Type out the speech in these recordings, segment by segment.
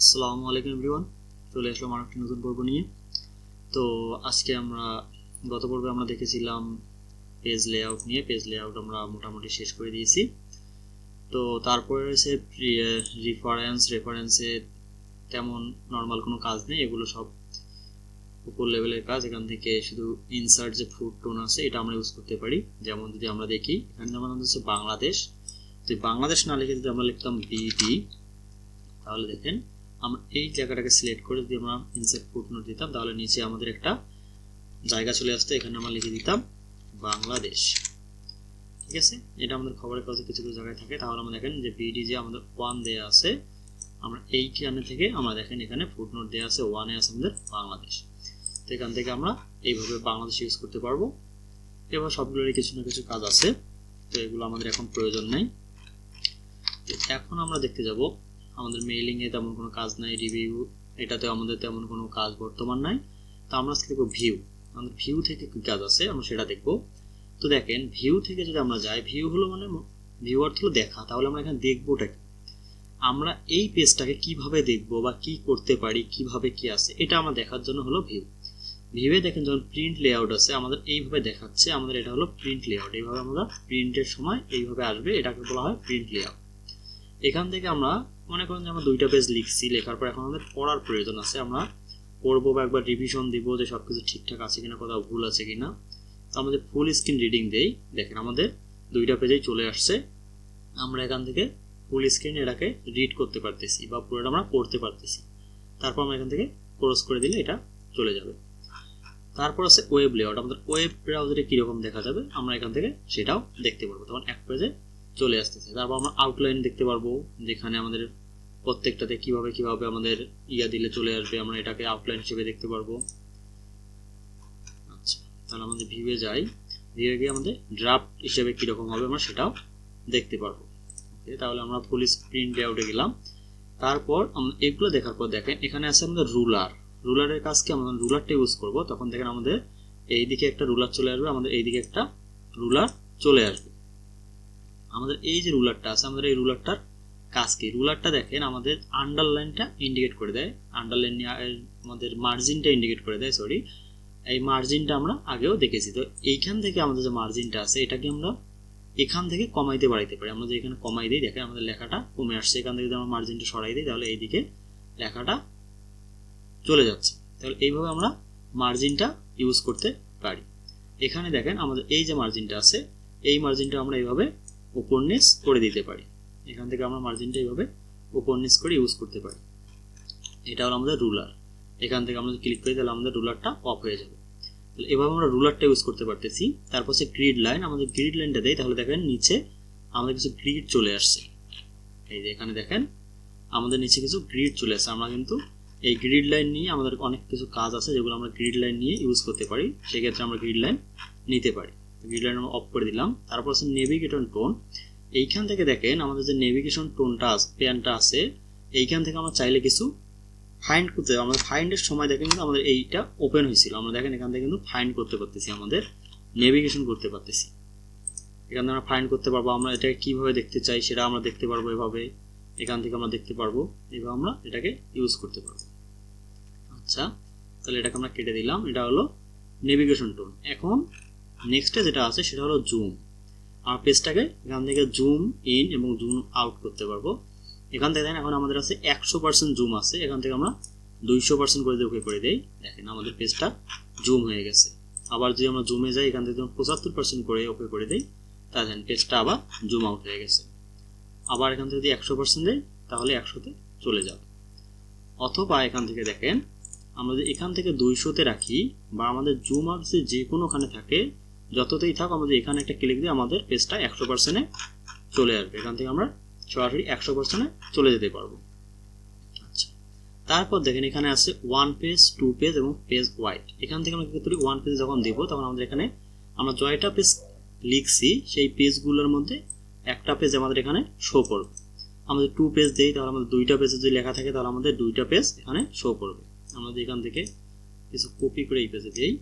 আসসালামু আলাইকুম এভরিওয়ান, চলে আসলাম আর একটি নতুন পর্ব নিয়ে। তো আজকে আমরা গত পর্বে আমরা দেখেছিলাম পেজ লেআউট নিয়ে। পেজ লেআউট আমরা মোটামুটি শেষ করে দিয়েছি। তো তারপরে রয়েছে রেফারেন্সে তেমন নর্মাল কোনো কাজ নেই, এগুলো সব উপর লেভেলের কাজ। এখান থেকে শুধু ইনসার্ট যে ফুড টোন আছে এটা আমরা ইউজ করতে পারি। যেমন যদি আমরা দেখি এখানে যেমন হচ্ছে বাংলাদেশ, তো বাংলাদেশ না লিখে যদি আমরা লিখতাম বিডি, তাহলে দেখেন আমরা এই জায়গাটাকে সিলেক্ট করে যদি আমরা ইনসার্ট ফুটনোট দিতাম তাহলে নিচে আমাদের একটা জায়গা চলে আসতো। এখানে আমরা লিখে দিতাম বাংলাদেশ। ঠিক আছে, এটা আমাদের খবরের কাগজে কিছু কিছু জায়গায় থাকে। তাহলে আমরা দেখেন যে বিডি যে আমাদের 1 দেয়া আছে, আমরা এইখানে থেকে আমরা দেখেন এখানে ফুটনোট দেয়া আছে 1 এ আছে আমাদের বাংলাদেশ। তো এখান থেকে আমরা এইভাবে বাংলাদেশ ইউজ করতে পারবো। এবার সবগুলোরই কিছু না কিছু কাজ আছে, তো এগুলো আমাদের এখন প্রয়োজন নেই। এখন আমরা দেখতে যাব আমাদের মেইলিং এ তেমন কোনো কাজ নাই, রিভিউ এটাতে আমাদের তেমন কোনো কাজ বর্তমান নাই। তো আমরা আজকে দেখব ভিউ। আমাদের ভিউ থেকে কি কাজ আছে আমরা সেটা দেখব। তো দেখেন ভিউ থেকে যদি আমরা যাই, ভিউ হলো মানে ভিউ অর্থ হলো দেখা। তাহলে আমরা এখানে দেখবোটা কি, আমরা এই পেজটাকে কিভাবে দেখব বা কি করতে পারি, কিভাবে কি আছে এটা আমরা দেখার জন্য হলো ভিউ। ভিউয়ে দেখেন যখন প্রিন্ট লেআউট আছে আমাদের এইভাবে দেখাচ্ছে, আমাদের এটা হলো প্রিন্ট লেআউট। এইভাবে আমরা প্রিন্টের সময় এইভাবে আসবে, এটাকে বলা হয় প্রিন্ট লেআউট। এখান থেকে আমরা মনে করেন যে আমরা 2টা পেজ লিখছি, লেখার পর এখন আমাদের পড়ার প্রয়োজন আছে। আমরা পড়বো বা একবার রিভিশন দিব যে সবকিছু ঠিকঠাক আছে কিনা, কোথাও ভুল আছে কিনা। তো আমাদের ফুল স্ক্রিন রিডিং দেই, দেখেন আমাদের 2টা পেজেই চলে আসছে। আমরা এখান থেকে ফুল স্ক্রিন এটাকে রিড করতে পারতেছি বা পুরোটা আমরা পড়তে পারতেছি। তারপর আমরা এখান থেকে ক্রস করে দিলে এটা চলে যাবে। তারপর আছে ওয়েব লেআউট। আমাদের ওয়েব ব্রাউজারে কিরকম দেখা যাবে আমরা এখান থেকে সেটাও দেখতে পারবো। তখন এক পেজে চলে আসতেছে। তারপর আমরা আউটলাইন দেখতে পারবো, যেখানে আমাদের প্রত্যেকটাতে কিভাবে কিভাবে আমাদের দিলে চলে আসবে, আমরা এটাকে আউটলাইন হিসেবে দেখতে পারবো। আচ্ছা, তাহলে আমাদের ভিউয়ে যাই, ভিউয়ে গিয়ে আমাদের ড্রাফট হিসেবে কিরকম হবে আমরা সেটাও দেখতে পারবো। ওকে, তাহলে আমরা ফুল স্ক্রিন লেআউটে গেলাম। তারপর আমরা এগুলো দেখার পর দেখেন এখানে আছে আমাদের রুলারের কাজ কি, আমরা রুলারটা ইউজ করব। তখন দেখেন আমাদের এইদিকে একটা রুলার চলে আসবে, আমাদের এইদিকে একটা রুলার চলে আসবে। আমাদের এই যে রুলারটা আছে, আমাদের এই রুলারটার কাজ কি, রুলারটা দেখেন আমাদের আন্ডারলাইনটা ইন্ডিকেট করে দেয়, আন্ডারলাইন আমাদের মার্জিনটা ইন্ডিকেট করে দেয়। সরি, এই মার্জিনটা আমরা আগেও দেখেছি। তো এইখান থেকে আমাদের যে মার্জিনটা আছে এটাকে আমরা এখান থেকে কমাইতে বাড়াইতে পারি। আমরা যে এখানে কমাই দিই, দেখেন আমাদের লেখাটা কমে আসছে। এখান থেকে যদি আমরা মার্জিনটা সরাই দিই তাহলে এইদিকে লেখাটা চলে যাচ্ছে। তাহলে এইভাবে আমরা মার্জিনটা ইউজ করতে পারি। এখানে দেখেন আমাদের এই যে মার্জিনটা আছে, এই মার্জিনটা আমরা এইভাবে উপর নিচ করে দিতে পারি। এখান থেকে আমরা মার্জিনটা এইভাবে উপর নিচ করে ইউজ করতে পারি। এটা হলো আমাদের রুলার। এখান থেকে আমরা ক্লিক করি তাহলে আমাদের রুলারটা অফ হয়ে যাবে। তাহলে এভাবে আমরা রুলারটা ইউজ করতে পারতেছি। তারপর হচ্ছে গ্রিড লাইন। আমাদের গ্রিড লাইনটা দেয়, তাহলে দেখেন নিচে আমাদের কিছু গ্রিড চলে আসছে। এই যে এখানে দেখেন আমাদের নিচে কিছু গ্রিড চলে আসছে। আমরা কিন্তু এই গ্রিড লাইন নিয়ে আমাদের অনেক কিছু কাজ আছে যেগুলো আমরা গ্রিড লাইন নিয়ে ইউজ করতে পারি। সেক্ষেত্রে আমরা গ্রিড লাইন নিতে পারি। গ্রিড লাইন আমরা অফ করে দিলাম। তারপর হচ্ছে নেভিগেশন টোন। এইখান থেকে দেখেন আমাদের যে নেভিগেশন টোনটা প্যানটা আছে, এইখান থেকে আমরা চাইলে কিছু ফাইন্ড করতে, আমাদের ফাইন্ডের সময় দেখেন কিন্তু আমাদের এইটা ওপেন হয়েছিল। আমরা দেখেন এখান থেকে কিন্তু ফাইন্ড করতে পারতেছি, আমাদের নেভিগেশন করতে পারতেছি। এখান থেকে আমরা ফাইন্ড করতে পারবো, আমরা এটাকে কিভাবে দেখতে চাই সেটা আমরা দেখতে পারবো। এভাবে এখান থেকে আমরা দেখতে পারবো, এভাবে আমরা এটাকে ইউজ করতে পারবো। আচ্ছা, তাহলে এটাকে আমরা কেটে দিলাম। এটা হলো নেভিগেশন টোন। এখন নেক্সটে যেটা আছে সেটা হলো জুম। আমার পেজটাকে এখান থেকে জুম ইন এবং জুম আউট করতে পারবো। এখান থেকে দেখেন এখন আমাদের আছে 100% জুম আছে। এখান থেকে আমরা 200% করে দিয়ে ওকে করে দেই। দেখেন আমাদের পেজটা জুম হয়ে গেছে। আবার যদি আমরা জুমে যাই, এখান থেকে 75% করে ওকে করে দেই, তাহলে পেজটা আবার জুম আউট হয়ে গেছে। আবার এখান থেকে যদি 100% দেই তাহলে 100-তে চলে যাবে। অথবা এখান থেকে দেখেন আমরা যদি এখান থেকে 200-তে রাখি বা আমাদের জুম আউট যে কোনোখানে থাকে, যততেই থাক, আমাদের এখানে একটা ক্লিক দিয়ে আমাদের পেজটা 100%-এ চলে আসবে। এখান থেকে আমরা সরাসরি 100%-এ চলে যেতে পারবো। আচ্ছা, তারপর দেখেন এখানে আছে 1 পেজ, 2 পেজ এবং পেজ ওয়াইড। এখান থেকে আমরা কি করি, 1 পেজ যখন দেবো তখন আমাদের এখানে আমরা জয়টা পেজ লিখছি সেই পেজগুলোর মধ্যে একটা পেজ আমাদের এখানে শো করবে। আমাদের 2 পেজ দেই তাহলে আমাদের 2টা পেজে যদি লেখা থাকে তাহলে আমাদের 2টা পেজ এখানে শো করবে। আমাদের এখান থেকে কিছু কপি করে এই পেজে দেই,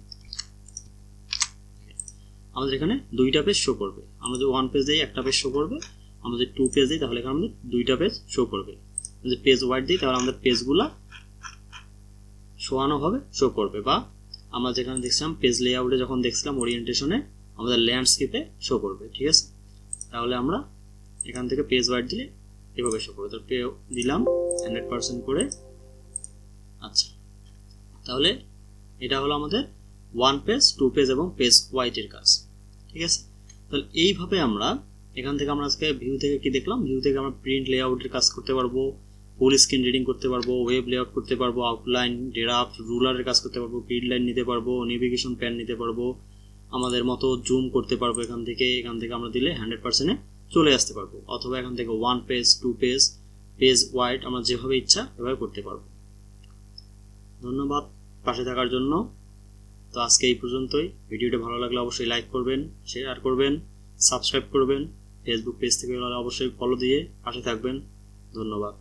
আমাদের এখানে 2টা পেজ শো করবে। আমরা যদি 1 পেজ দেই একটা পেজ শো করবে, আমরা যদি 2 পেজ দিই তাহলে এখানে আমাদের 2টা পেজ শো করবে। যদি পেজ ওয়াইড দিই তাহলে আমাদের পেজগুলো শোয়ানোভাবে শো করবে, বা আমরা যেখানে দেখছিলাম পেজ লেআউটে যখন দেখছিলাম ওরিয়েন্টেশনে আমাদের ল্যান্ডস্কেপে শো করবে। ঠিক আছে, তাহলে আমরা এখান থেকে পেজ ওয়াইড দিলে এভাবে শো করবে। তো দিলাম 100% করে। আচ্ছা, তাহলে এটা হলো আমাদের 1 পেজ, 2 পেজ এবং পেজ ওয়াইডের কাজ। ঠিক আছে, তাহলে এইভাবে আমরা এখান থেকে আমরা আজকে ভিউ থেকে কি দেখলাম, ভিউ থেকে আমরা প্রিন্ট লেআউটের কাজ করতে পারবো, ফুল স্ক্রিন রিডিং করতে পারবো, ওয়েব লেআউট করতে পারবো, আউটলাইন, ড্রাফট, রুলারের কাজ করতে পারবো, গ্রিড লাইন নিতে পারবো, নেভিগেশন প্যান নিতে পারবো, আমাদের মতো জুম করতে পারবো। এখান থেকে আমরা দিলে 100%-এ চলে আসতে পারবো, অথবা এখান থেকে 1 পেজ, 2 পেজ, পেজ ওয়াইড আমরা যেভাবে ইচ্ছা এভাবে করতে পারবো। ধন্যবাদ পাশে থাকার জন্য। তো আজকে এই পর্যন্তই। ভিডিওটা ভালো লাগলে অবশ্যই লাইক করবেন, শেয়ার করবেন, সাবস্ক্রাইব করবেন। ফেসবুক পেজ থেকে অবশ্যই ফলো দিয়ে পাশে থাকবেন। ধন্যবাদ।